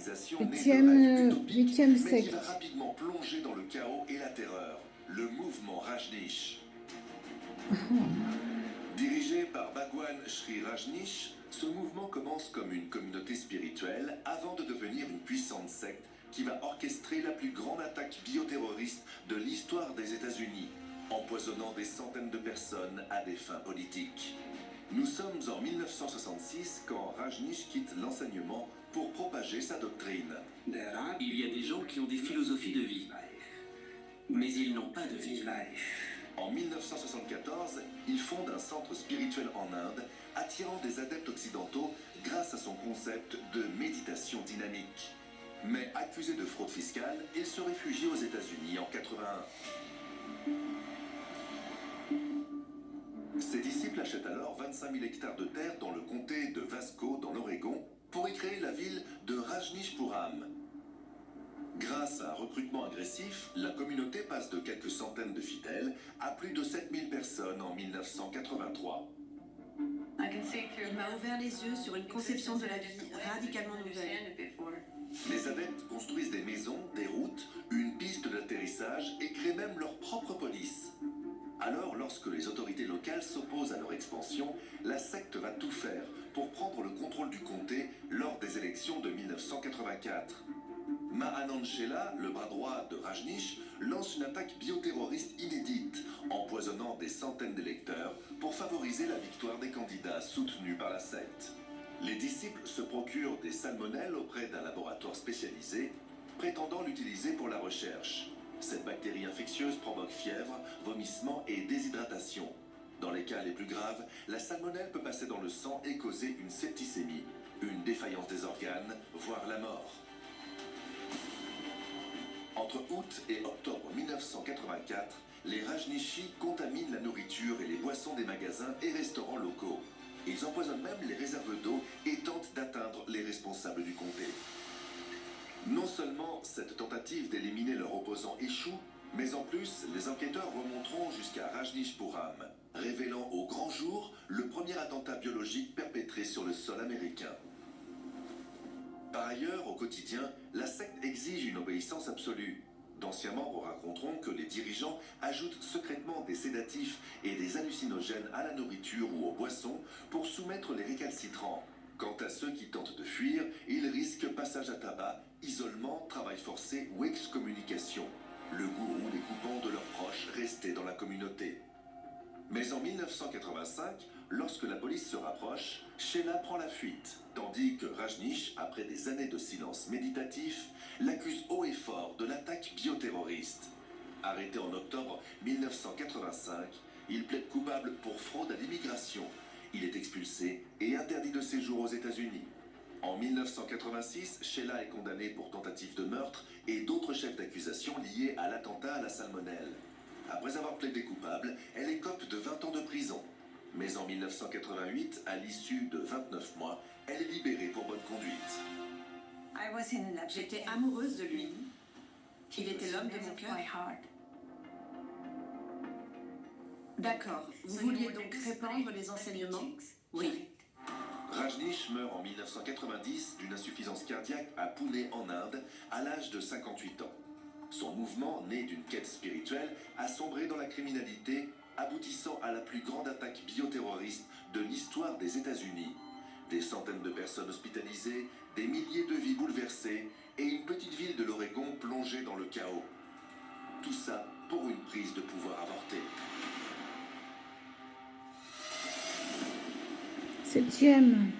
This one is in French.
organisation née de rêves utopiques, Huitième mais qui secte. va rapidement plonger dans le chaos et la terreur. Le mouvement Rajneesh. Dirigé par Bhagwan Shree Rajneesh, ce mouvement commence comme une communauté spirituelle avant de devenir une puissante secte qui va orchestrer la plus grande attaque bioterroriste de l'histoire des États-Unis, empoisonnant des centaines de personnes à des fins politiques. Nous sommes en 1966 quand Rajneesh quitte l'enseignement pour propager sa doctrine. Il y a des gens qui ont des philosophies de vie, mais ils n'ont pas de vie. En 1974, il fonde un centre spirituel en Inde, attirant des adeptes occidentaux grâce à son concept de méditation dynamique. Mais accusé de fraude fiscale, il se réfugie aux États-Unis en 81. Ses disciples achètent alors 25 000 hectares de terre dans le comté de Vasco, dans l'Oregon, pour y créer la ville de Rajneeshpuram. Grâce à un recrutement agressif, la communauté passe de quelques centaines de fidèles à plus de 7000 personnes en 1983. Il m'a ouvert les yeux sur une conception de la vie radicalement nouvelle. Les adeptes construisent des maisons, des routes, une piste d'atterrissage et créent même leur propre police. Alors, lorsque les autorités locales s'opposent à leur expansion, la secte va tout faire pour prendre le contrôle du comté lors des élections de 1984. Mahanand Sheela, le bras droit de Rajneesh, lance une attaque bioterroriste inédite, empoisonnant des centaines d'électeurs pour favoriser la victoire des candidats soutenus par la secte. Les disciples se procurent des salmonelles auprès d'un laboratoire spécialisé, prétendant l'utiliser pour la recherche. Cette bactérie infectieuse provoque fièvre, vomissements et déshydratation. Dans les cas les plus graves, la salmonelle peut passer dans le sang et causer une septicémie, une défaillance des organes, voire la mort. Entre août et octobre 1984, les Rajneeshis contaminent la nourriture et les boissons des magasins et restaurants locaux. Ils empoisonnent même les réserves d'eau et tentent d'atteindre les responsables du comté. Non seulement cette tentative d'éliminer leurs opposants échoue, mais en plus, les enquêteurs remonteront jusqu'à Rajneeshpuram, révélant au grand jour le premier attentat biologique perpétré sur le sol américain. Par ailleurs, au quotidien, la secte exige une obéissance absolue. D'anciens membres raconteront que les dirigeants ajoutent secrètement des sédatifs et des hallucinogènes à la nourriture ou aux boissons pour soumettre les récalcitrants. Quant à ceux qui tentent de fuir, ils risquent passage à tabac, isolement, travail forcé ou excommunication. Le gourou les coupant de leurs proches restés dans la communauté. Mais en 1985, lorsque la police se rapproche, Sheela prend la fuite, tandis que Rajneesh, après des années de silence méditatif, l'accuse haut et fort de l'attaque bioterroriste. Arrêté en octobre 1985, il plaide coupable pour fraude à l'immigration. Il est expulsé et interdit de séjour aux États-Unis. En 1986, Sheela est condamnée pour tentative de meurtre et d'autres chefs d'accusation liés à l'attentat à la salmonelle. Après avoir plaidé coupable, elle écope de 20 ans de prison. Mais en 1988, à l'issue de 29 mois, elle est libérée pour bonne conduite. J'étais amoureuse de lui. Il était l'homme de mon cœur. D'accord. Vous vouliez donc répandre les enseignements? Oui. Rajneesh meurt en 1990 d'une insuffisance cardiaque à Pune en Inde, à l'âge de 58 ans. Son mouvement, né d'une quête spirituelle, a sombré dans la criminalité, aboutissant à la plus grande attaque bioterroriste de l'histoire des États-Unis. Des centaines de personnes hospitalisées, des milliers de vies bouleversées et une petite ville de l'Oregon plongée dans le chaos. Tout ça pour une prise de pouvoir avortée. Septième.